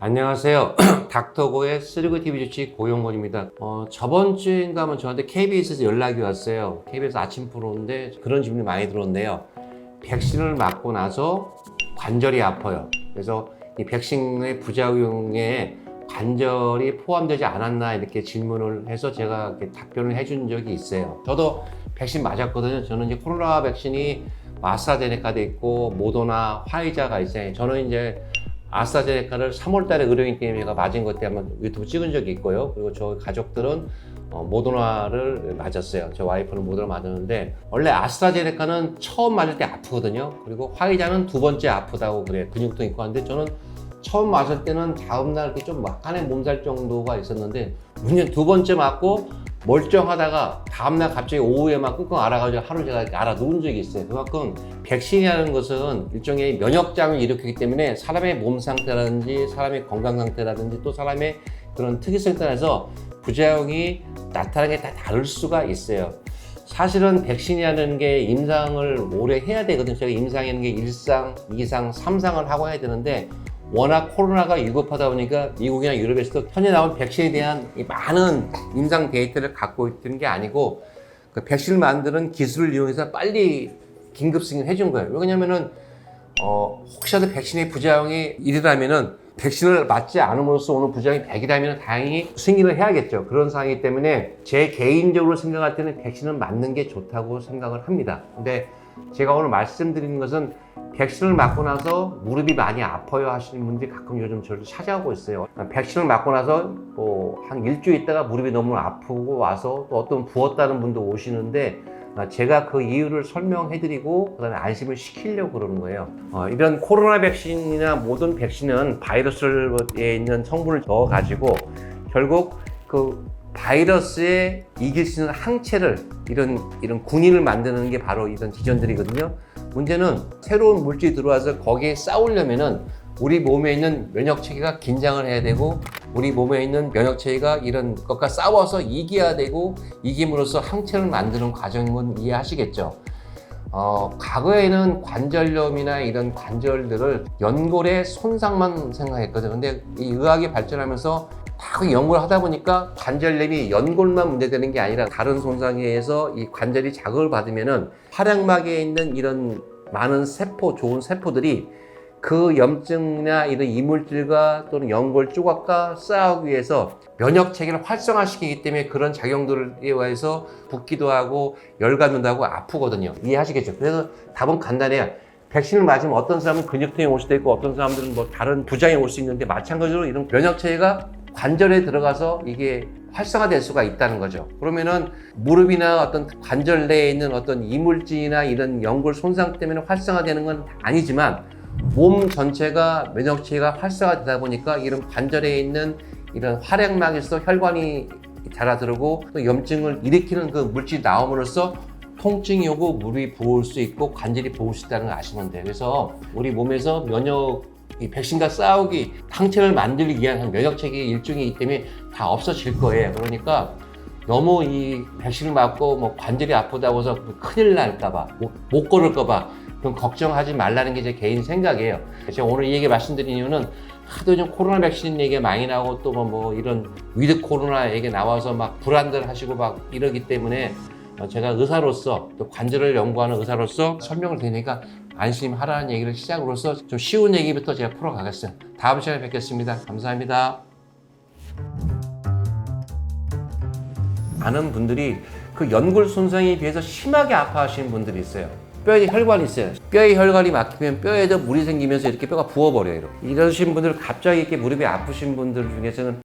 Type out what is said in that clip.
안녕하세요. 닥터고의 쓰리고 TV 주치 고용곤입니다. 저번 주인가 하면 저한테 KBS에서 연락이 왔어요. KBS 아침 프로인데 그런 질문이 많이 들었는데요. 백신을 맞고 나서 관절이 아파요. 그래서 이 백신의 부작용에 관절이 포함되지 않았나 이렇게 질문을 해서 제가 이렇게 답변을 해준 적이 있어요. 저도 백신 맞았거든요. 저는 이제 코로나 백신이 아스트라제네카도 있고 모더나, 화이자가 있어요. 저는 이제 아스트라제네카를 3월달에 의료인 때문에 제가 맞은 것 때문에 유튜브 찍은 적이 있고요. 그리고 저 가족들은 모더나를 맞았어요. 저 와이프는 모더나 맞았는데 원래 아스트라제네카는 처음 맞을 때 아프거든요. 그리고 화이자는 두 번째 아프다고 그래요. 근육통 있고 하는데 저는 처음 맞을 때는 다음날 이렇게 좀 약간의 몸살 정도가 있었는데 문제는 두 번째 맞고 멀쩡하다가 다음날 갑자기 오후에 막 끙끙 앓아가지고 하루 제가 알아 누운 적이 있어요. 그만큼 백신이라는 것은 일종의 면역장을 일으키기 때문에 사람의 몸 상태라든지 사람의 건강 상태라든지 또 사람의 그런 특이성에 따라서 부작용이 나타나는 게 다 다를 수가 있어요. 사실은 백신이라는 게 임상을 오래 해야 되거든요. 제가 임상이라는 게 1상, 2상, 3상을 하고 해야 되는데 워낙 코로나가 위급하다 보니까 미국이나 유럽에서도 현재 나온 백신에 대한 많은 임상 데이터를 갖고 있는 게 아니고 그 백신을 만드는 기술을 이용해서 빨리 긴급 승인을 해준 거예요. 왜냐면은 혹시라도 백신의 부작용이 1이라면은 백신을 맞지 않음으로써 오는 부작용이 100이라면 다행히 승인을 해야겠죠. 그런 상황이기 때문에 제 개인적으로 생각할 때는 백신을 맞는 게 좋다고 생각을 합니다. 근데 제가 오늘 말씀드리는 것은 백신을 맞고 나서 무릎이 많이 아파요 하시는 분들이 가끔 요즘 저를 찾아오고 있어요. 백신을 맞고 나서 한 일주일 있다가 무릎이 너무 아프고 와서 또 어떤 부었다는 분도 오시는데 제가 그 이유를 설명해드리고 그다음에 안심을 시키려고 그러는 거예요. 이런 코로나 백신이나 모든 백신은 바이러스에 있는 성분을 넣어가지고 결국 그 바이러스에 이길 수 있는 항체를 이런 군인을 만드는 게 바로 이런 기전들이거든요. 문제는 새로운 물질이 들어와서 거기에 싸우려면은 우리 몸에 있는 면역 체계가 긴장을 해야 되고 우리 몸에 있는 면역 체계가 이런 것과 싸워서 이겨야 되고 이김으로써 항체를 만드는 과정인 건 이해하시겠죠. 과거에는 관절염이나 이런 관절들을 연골의 손상만 생각했거든요. 근데 이 의학이 발전하면서 막 연구를 하다 보니까 관절염이 연골만 문제되는 게 아니라 다른 손상에 의해서 이 관절이 자극을 받으면은 활약막에 있는 이런 많은 세포, 좋은 세포들이 그 염증이나 이런 이물질과 또는 연골 조각과 싸우기 위해서 면역 체계를 활성화시키기 때문에 그런 작용들에 의해서 붓기도 하고 열감도 하고 아프거든요. 이해하시겠죠? 그래서 답은 간단해요. 백신을 맞으면 어떤 사람은 근육통이 올 수도 있고 어떤 사람들은 뭐 다른 부작용이 올 수 있는데 마찬가지로 이런 면역 체계가 관절에 들어가서 이게 활성화될 수가 있다는 거죠. 그러면은 무릎이나 어떤 관절 내에 있는 어떤 이물질이나 이런 연골 손상 때문에 활성화되는 건 아니지만 몸 전체가 면역 체계가 활성화되다 보니까 이런 관절에 있는 이런 활액막에서 혈관이 잦아들고 또 염증을 일으키는 그 물질이 나옴으로써 통증이 오고 무릎이 부을 수 있고 관절이 부을 수 있다는 걸 아시면 돼요. 그래서 우리 몸에서 이 백신과 싸우기, 항체를 만들기 위한 면역 체계의 일종이기 때문에 다 없어질 거예요. 그러니까 너무 이 백신을 맞고 뭐 관절이 아프다고 해서 큰일 날까봐, 못 걸을까봐 그럼 걱정하지 말라는 게 제 개인 생각이에요. 제가 오늘 이 얘기 말씀드린 이유는 하도 좀 코로나 백신 얘기가 많이 나오고 또 뭐 이런 위드 코로나 얘기 나와서 막 불안들 하시고 막 이러기 때문에 제가 의사로서 또 관절을 연구하는 의사로서 설명을 드리니까 안심하라는 얘기를 시작으로서 좀 쉬운 얘기부터 제가 풀어가겠어요. 다음 시간에 뵙겠습니다. 감사합니다. 많은 분들이 그 연골 손상에 비해서 심하게 아파하시는 분들이 있어요. 뼈에 혈관이 있어요. 뼈에 혈관이 막히면 뼈에도 물이 생기면서 이렇게 뼈가 부어버려요. 이러신 분들 갑자기 이렇게 무릎이 아프신 분들 중에서는